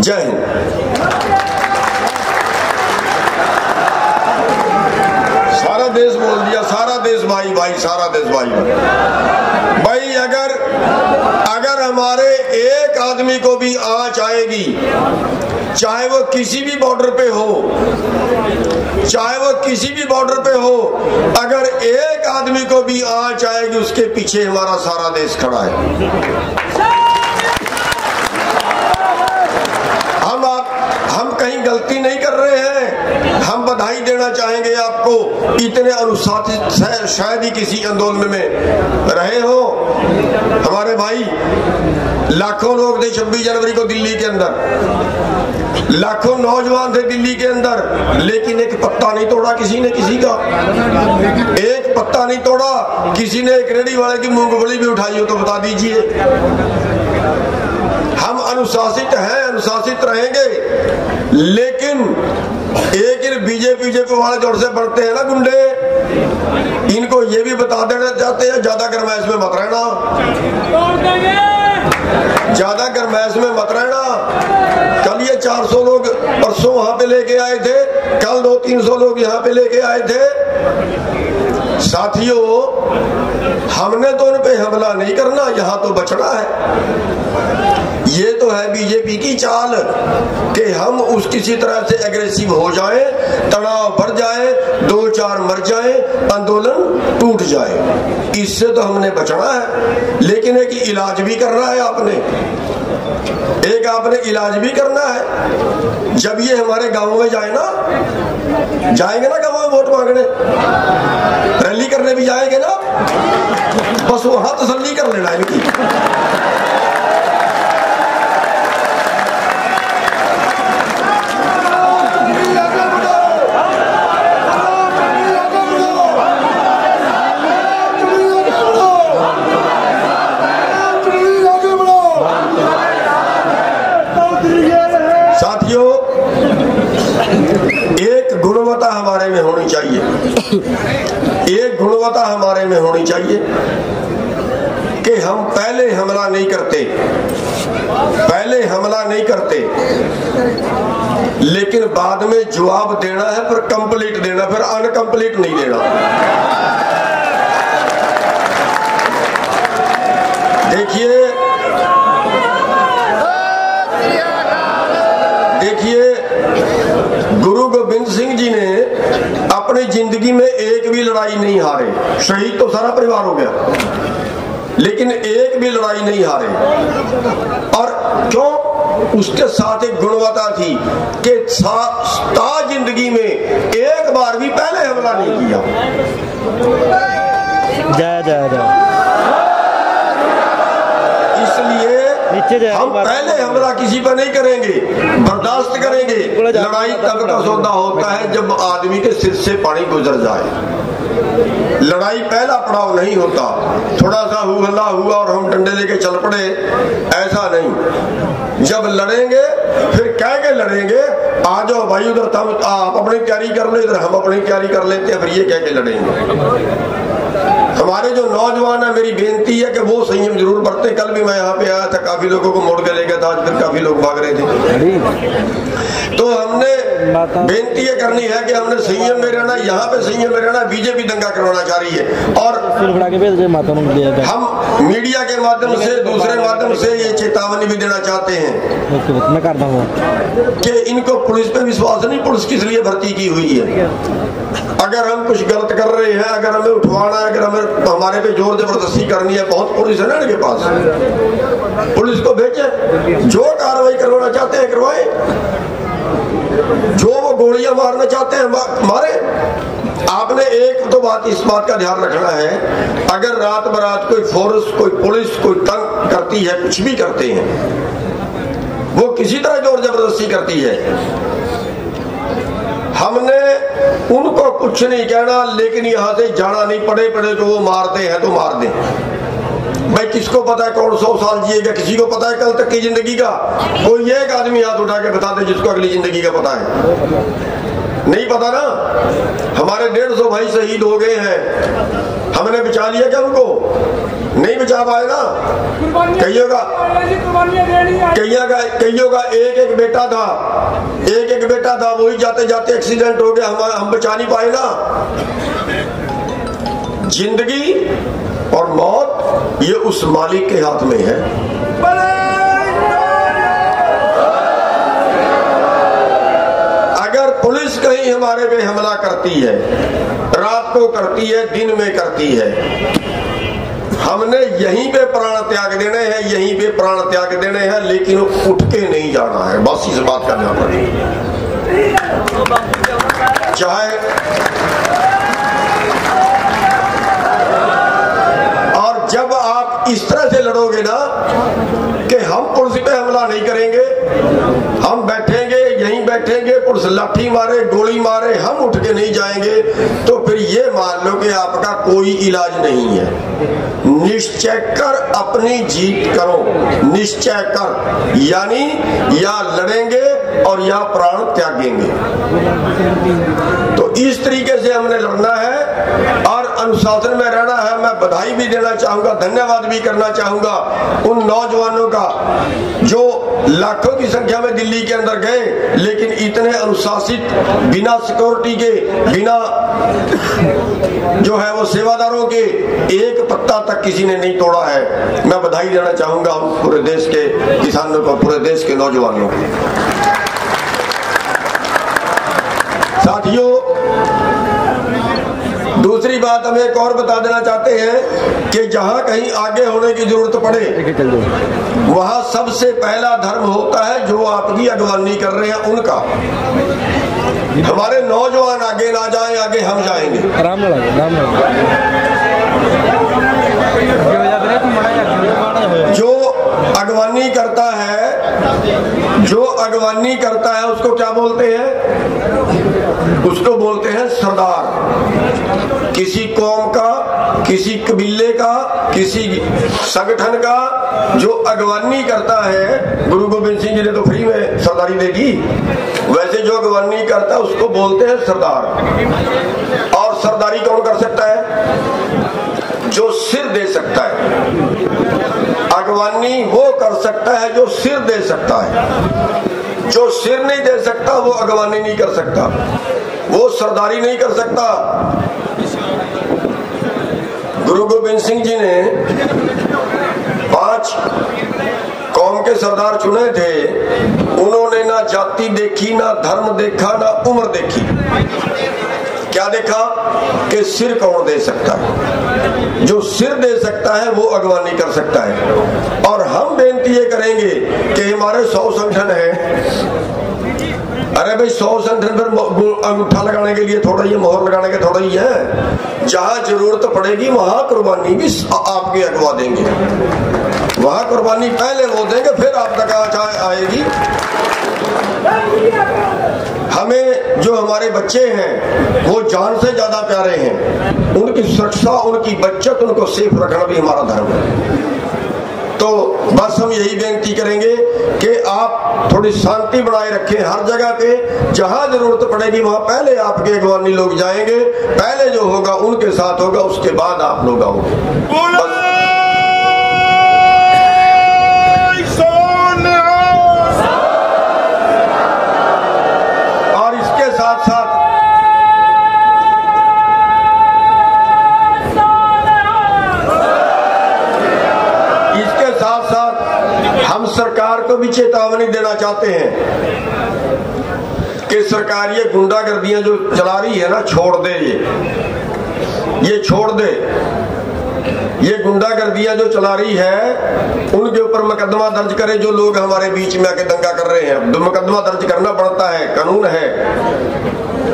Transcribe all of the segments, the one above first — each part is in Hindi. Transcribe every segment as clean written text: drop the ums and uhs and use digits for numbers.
जय हिंद। सारा देश बोल दिया, सारा देश भाई भाई, सारा देश भाई भाई। अगर हमारे एक आदमी को भी आंच आएगी, चाहे वो किसी भी बॉर्डर पे हो, चाहे वो किसी भी बॉर्डर पे हो, अगर एक आदमी को भी आंच आएगी, उसके पीछे हमारा सारा देश खड़ा है। हम कहीं गलती नहीं कर रहे हैं। हम बधाई देना चाहेंगे आपको, इतने अनुशासित शायद ही किसी आंदोलन में रहे हो। हमारे भाई लाखों लोग थे 26 जनवरी को दिल्ली के अंदर, लाखों नौजवान थे दिल्ली के अंदर, लेकिन एक पत्ता नहीं तोड़ा किसी ने किसी का, एक पत्ता नहीं तोड़ा किसी ने। एक रेडी वाले की मूंगफली भी उठाई हो तो बता दीजिए। हम अनुशासित हैं, अनुशासित रहेंगे, लेकिन एक बीजेपी वाले जोर से बढ़ते हैं ना गुंडे, इनको ये भी बता देना चाहते हैं ज्यादा गर्मैश में मत रहना, ज्यादा गर्मैश में मत रहना। कल ये 400 लोग परसों वहां पे लेके आए थे, कल 200-300 लोग यहाँ पे लेके आए थे। साथियों, हमने तो उन पे हमला नहीं करना, यहाँ तो बचना है। ये तो है बीजेपी की चाल कि हम उस किसी तरह से एग्रेसिव हो जाएं, तनाव बढ़ जाए, 2-4 मर जाए, आंदोलन टूट जाए। इससे तो हमने बचना है। लेकिन एक इलाज भी करना है आपने, एक आपने इलाज भी करना है। जब ये हमारे गांव में जाए ना, जाएंगे ना गांव में वोट मांगने, रैली करने भी जाएंगे ना, बस वहां तसल्ली कर लेना इनकी। हमारे में होनी चाहिए, एक गुणवत्ता हमारे में होनी चाहिए कि हम पहले हमला नहीं करते, पहले हमला नहीं करते, लेकिन बाद में जवाब देना है, पर कंप्लीट देना, फिर अनकंप्लीट नहीं देना। देखिए गुरु गोविंद सिंह जी ने अपनी जिंदगी में एक भी लड़ाई नहीं हारे, शहीद तो सारा परिवार हो गया, लेकिन एक भी लड़ाई नहीं हारे। और क्यों? उसके साथ एक गुणवत्ता थी कि जिंदगी में एक बार भी पहले हमला नहीं किया। इसलिए हम पहले हमला किसी पर नहीं करेंगे, बर्दाश्त करेंगे। लड़ाई तब का सौदा होता है जब आदमी के सिर से पानी गुजर जाए। लड़ाई पहला पड़ाव नहीं होता, थोड़ा सा हल्ला हुआ और हम डंडे लेके चल पड़े, ऐसा नहीं। जब लड़ेंगे फिर कह के लड़ेंगे, आ जाओ भाई उधर आप अपनी तैयारी कर लो, इधर हम अपनी तैयारी कर लेते हैं, फिर ये कह के लड़ेंगे। हमारे जो नौजवान है, मेरी बेनती है कि वो संयम जरूर बरते। कल भी मैं यहाँ पे आया था, काफी लोगों को मोड़ के ले गया था, आज फिर काफी लोग भाग रहे थे। तो हमने बेनती ये करनी है कि हमने संयम में रहना, यहाँ पे संयम में रहना। बीजेपी दंगा करवाना चाह रही है और हम मीडिया के माध्यम से, दूसरे माध्यम से ये चेतावनी भी देना चाहते हैं कि इनको पुलिस पे विश्वास नहीं, पुलिस किस लिए भर्ती की हुई है। अगर हम कुछ गलत कर रहे हैं, अगर हमें उठवाना है, अगर हमें हमारे पे जोर जबरदस्ती करनी है, बहुत पुलिस है ना इनके पास, पुलिस को भेजे, जो कार्रवाई करवाना चाहते हैं करवाए, जो वो गोलियां मारना चाहते हैं मारे। आपने एक तो बात, इस बात का ध्यान रखना है, अगर रात बरात कोई फोर्स, कोई पुलिस, कोई तंग करती है, कुछ भी करते हैं, वो किसी तरह जोर जबरदस्ती करती है, हमने उनको कुछ नहीं कहना, लेकिन यहाँ से जाना नहीं, पड़े तो वो मारते हैं तो मार दें। भाई किसको पता है कौन 100 साल जिएगा, किसी को पता है कल तक की जिंदगी का? कोई एक आदमी हाथ उठा के बता दे जिसको अगली जिंदगी का पता है। नहीं पता ना। हमारे 150 भाई शहीद हो गए हैं, हमने बचा लिया क्या उनको? नहीं बचा पाए ना। कईयों का एक बेटा था, वही जाते जाते एक्सीडेंट हो गया, हम बचा नहीं पाए ना। जिंदगी और मौत ये उस मालिक के हाथ में है। अगर पुलिस कहीं हमारे पे हमला करती है, रात को करती है, दिन में करती है, हमने यहीं पे प्राण त्याग देने हैं, यहीं पे प्राण त्याग देने हैं, लेकिन उठ के नहीं जाना है। बस इस बात का ध्यान रखिए। चाहे और जब आप इस तरह से लड़ोगे ना कि हम पुलिस पे हमला नहीं करेंगे, हम बैठेंगे, यहीं बैठेंगे, पुलिस लाठी मारे, गोली मारे, हम उठ के नहीं जाएंगे, तो फिर ये मान लो कि आपका कोई इलाज नहीं है। निश्चय कर अपनी जीत करो, निश्चय कर, यानी या लड़ेंगे और या प्राण त्यागेंगे। तो इस तरीके से हमने लड़ना है और अनुशासन में रहना है। मैं बधाई भी देना चाहूंगा, धन्यवाद भी करना चाहूंगा उन नौजवानों का जो लाखों की संख्या में दिल्ली के अंदर गए, लेकिन इतने अनुशासित, बिना सिक्योरिटी के, बिना जो है वो सेवादारों के एक पत्ता तक किसी ने नहीं तोड़ा है। मैं बधाई देना चाहूंगा पूरे देश के किसानों को, पूरे देश के नौजवानों को। साथियों, दूसरी बात हम एक और बता देना चाहते हैं कि जहां कहीं आगे होने की जरूरत पड़े, वहां सबसे पहला धर्म होता है जो आपकी अगवानी कर रहे हैं उनका। हमारे नौजवान आगे ना जाएं, आगे हम जाएंगे। जो अगवानी करता है उसको क्या बोलते हैं? उसको बोलते हैं सरदार। किसी कौम का, किसी कबीले का, किसी संगठन का जो अगवानी करता है, गुरु गोविंद सिंह जी ने तो फ्री में सरदारी दे दी, वैसे जो अगवानी करता है उसको बोलते हैं सरदार। और सरदारी कौन कर सकता है? जो सिर दे सकता है। अगवानी वो कर सकता है जो सिर दे सकता है। जो सिर नहीं दे सकता वो अगवानी नहीं कर सकता, वो सरदारी नहीं कर सकता। गुरु गोविंद सिंह जी ने 5 कौम के सरदार चुने थे। उन्होंने ना जाति देखी, ना धर्म देखा, ना उम्र देखी। क्या देखा? कि सिर कौन दे सकता है। जो सिर दे सकता है वो अगवानी कर सकता है। और हम बेनती ये करेंगे कि हमारे 100 संगठन है। अरे भाई 100 संगठन पर अंगूठा लगाने के लिए थोड़ा ही, मोहर लगाने के थोड़ा ही है। जहां जरूरत पड़ेगी वहां कुर्बानी भी आपके अगवा देंगे। वहां कुर्बानी पहले वो देंगे, फिर आप तक आएगी। हमें जो हमारे बच्चे हैं वो जान से ज्यादा प्यारे हैं। उनकी सुरक्षा, उनकी बचत, उनको सेफ रखना भी हमारा धर्म है। तो बस हम यही बेनती करेंगे कि आप थोड़ी शांति बनाए रखें हर जगह पे। जहां जरूरत पड़ेगी वहां पहले आपके अगवानी लोग जाएंगे, पहले जो होगा उनके साथ होगा, उसके बाद आप लोग आओगे। हम सरकार को भी चेतावनी देना चाहते हैं कि सरकार ये गुंडागर्दियां जो चला रही है ना, छोड़ दे। ये छोड़ दे। ये गुंडागर्दियां जो चला रही है उनके ऊपर मुकदमा दर्ज करे। जो लोग हमारे बीच में आके दंगा कर रहे हैं, मुकदमा दर्ज करना पड़ता है, कानून है,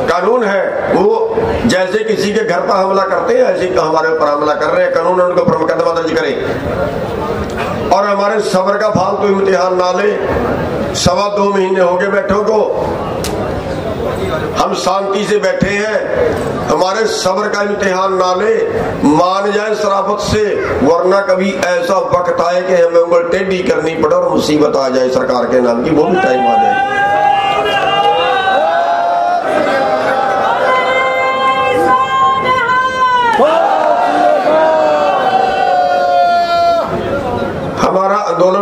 कानून है। वो जैसे किसी के घर पर हमला करते हैं ऐसे हमारे ऊपर हमला कर रहे हैं, कानून उनके ऊपर मुकदमा दर्ज करे। और हमारे सब्र का फालतू इम्तिहान ना ले। 2.25 महीने हो गए बैठों को, हम शांति से बैठे हैं। हमारे सब्र का इम्तिहान ना ले, मान जाए शराफत से, वरना कभी ऐसा वक्त आए कि हमें उंगल टेढ़ी करनी पड़े और मुसीबत आ जाए सरकार के नाम की, वो भी टाइम आ जाए।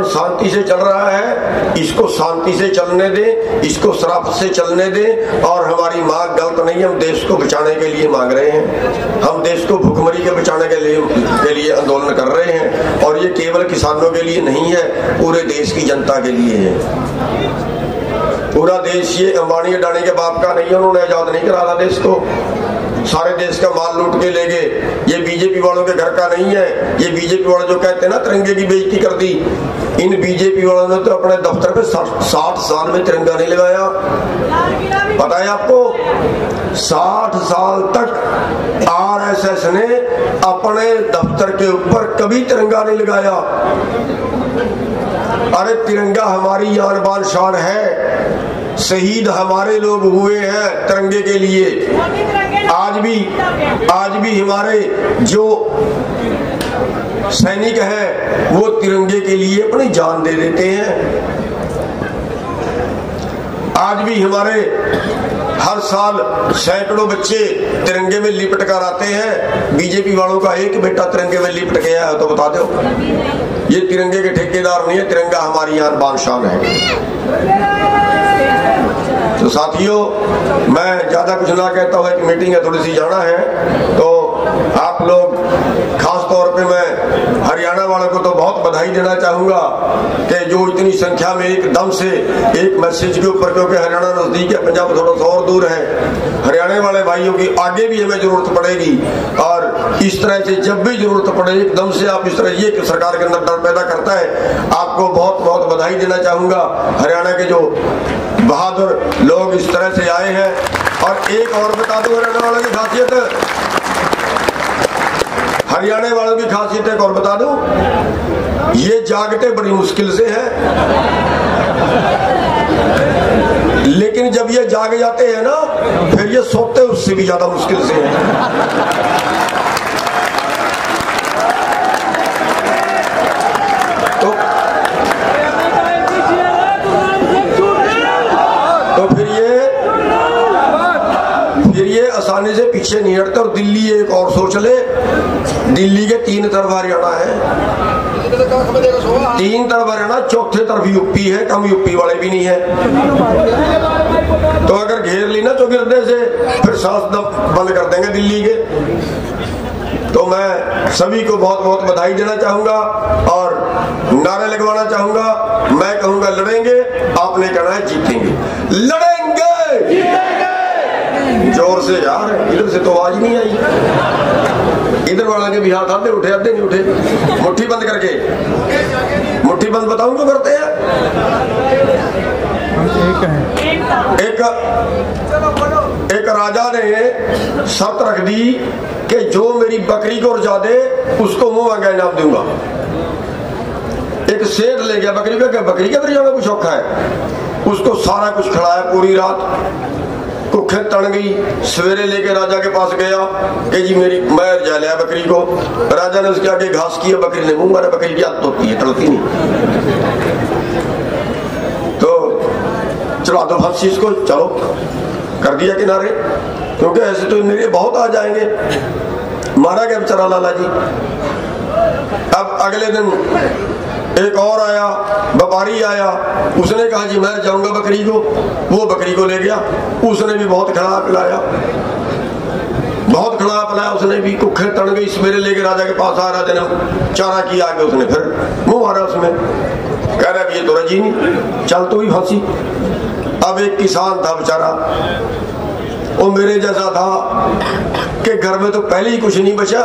शांति से चल रहा है, इसको शांति से चलने दें, इसको शराफत से चलने दें। और हमारी मांग गलत नहीं, हम देश को बचाने के लिए मांग रहे हैं, हम देश को भूखमरी के बचाने के लिए आंदोलन कर रहे हैं। और ये केवल किसानों के लिए नहीं है, पूरे देश की जनता के लिए है। पूरा देश ये अंबानी अडानी के बाप का नहीं है, उन्होंने आजाद नहीं करा था देश को, सारे देश का माल लूट के ले गए। ये बीजेपी वालों के घर का नहीं है। ये बीजेपी वाले जो कहते हैं ना तिरंगे की बेइज्जती कर दी, इन बीजेपी वालों ने तो अपने दफ्तर पे 60 साल में तिरंगा नहीं लगाया। पता है आपको, 60 साल तक आरएसएस ने अपने दफ्तर के ऊपर कभी तिरंगा नहीं लगाया। अरे तिरंगा हमारी आन बान शान है, शहीद हमारे लोग हुए हैं तिरंगे के लिए। आज भी हमारे जो सैनिक हैं वो तिरंगे के लिए अपनी जान दे देते हैं। आज भी हमारे हर साल सैकड़ों बच्चे तिरंगे में लिपट कर आते हैं। बीजेपी वालों का एक बेटा तिरंगे में लिपट गया है तो बता दो, ये तिरंगे के ठेकेदार नहीं है, तिरंगा हमारी आन बान शान है। तो साथियों, मैं ज्यादा कुछ ना कहता हूँ, एक मीटिंग है, थोड़ी सी जाना है। तो आप लोग, खास तौर पे मैं हरियाणा वालों को तो बहुत बधाई देना चाहूंगा कि जो इतनी संख्या में एकदम से एक मैसेज के ऊपर, क्योंकि हरियाणा नजदीक है, पंजाब थोड़ा सा और दूर है, हरियाणा वाले भाइयों की आगे भी हमें जरूरत पड़ेगी। और इस तरह से जब भी जरूरत पड़े एकदम से आप इस तरह, ये सरकार के अंदर डर पैदा करता है। आपको बहुत बहुत बधाई देना चाहूंगा, हरियाणा के जो बहादुर लोग इस तरह से आए हैं। और एक और बता दो, हरियाणा वालों की खासियत, हरियाणा वालों की खासियत एक और बता दूं, ये जागते बड़ी मुश्किल से है, लेकिन जब ये जाग जाते हैं ना, फिर ये सोते उससे भी ज्यादा मुश्किल से है। तो फिर ये आसानी से पीछे नहीं हटते। और दिल्ली एक और सोच ले, दिल्ली के 3 तरफ हरियाणा है, 3 तरफ हरियाणा, चौथे तरफ यूपी है, कम यूपी वाले भी नहीं है। तो अगर घेर ली ना चौगिरदे से, फिर सांस बंद कर देंगे दिल्ली के। तो मैं सभी को बहुत बहुत बधाई देना चाहूंगा और नारे लगवाना चाहूंगा। मैं कहूंगा लड़ेंगे, आपने कहना है जीतेंगे। लड़ेंगे, जोर से यार, इधर से तो आवाज नहीं आई। इधर वाला के भी हाथ आधे उठे, आधे नहीं उठे। मुट्ठी बंद करके, मुट्ठी बंद बताऊं क्यों करते हैं? एक राजा ने शर्त रख दी कि जो मेरी बकरी को रजा दे उसको मुंह मांगा इनाम दूंगा। एक सेठ ले गया बकरी का, क्या बकरी के दरिया में कुछ औखा है? उसको सारा कुछ खिलाया पूरी रात, कुखे तन गई। सवेरे लेके राजा के पास गया कि जी मैं रजा लिया बकरी को। राजा ने उसके आगे घास किया, बकरी ने मुंह मारा। बकरी की आदत होती है, तड़ती नहीं, तो चला दो फांसी इसको, चलो कर दिया किनारे, क्योंकि ऐसे तो मेरे बहुत आ जाएंगे। मारा गया बेचारा लाला जी। अब अगले दिन एक और आया, व्यापारी आया, उसने कहा जी मैं जाऊंगा बकरी को। वो बकरी को ले गया, उसने भी बहुत खिलाया पिलाया, बहुत खिलाया पिलाया, उसने भी कुखे तन गई। सवेरे लेके राजा के पास आ, राजा ने चारा किया, आगे उसने फिर मुंह मारा उसमें, कह रहा ये तो रजी नहीं, चल तो भी फांसी। अब एक किसान था बेचारा, वो मेरे जैसा था कि घर में तो पहले ही कुछ नहीं बचा।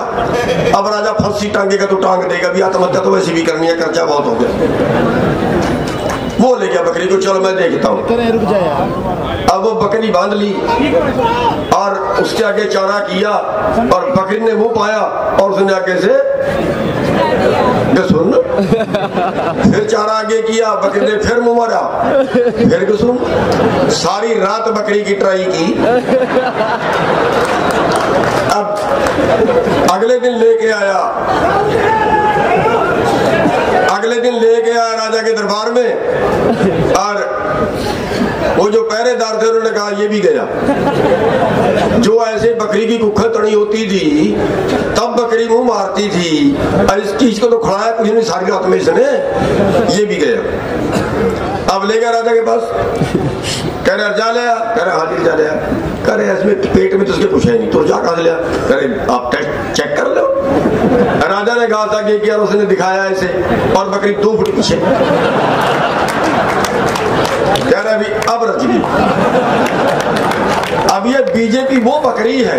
अब राजा फांसी टांगेगा तो टांग देगा भी, आत्महत्या तो वैसे भी करनी है, खर्चा बहुत हो गया। वो ले गया बकरी को, चलो मैं देखता हूँ। अब वो बकरी बांध ली और उसके आगे चारा किया और बकरी ने मुंह पाया और उसने आगे से सुन, फिर चारा आगे किया, बकरी ने फिर मुंह मारा, फिर सुन। सारी रात बकरी की ट्राई की। अब अगले दिन लेके आया, राजा के दरबार में, और वो जो पहरेदार थे उन्होंने कहा ये भी गया। जो ऐसे बकरी की कुखर तड़ी होती थी तब बकरी बकरी मुंह मारती थी, इस चीज को तो खड़ाया कुछ नहीं, सारी रात में इसने, ये भी गया। अब ले गया राजा के पास, कह रहे जा लिया, कह रहे हाजिर जा लिया, कह रहे इसमें पेट में तो उसके कुछ है नहीं, तो जा कहां से लिया, कह रहे आप टेस्ट चेक कर लो। राजा ने कहा था कि उसने दिखाया इसे, और बकरी 2 फुट पीछे, कह रहे अभी अब रच गई। अब ये बीजेपी वो बकरी है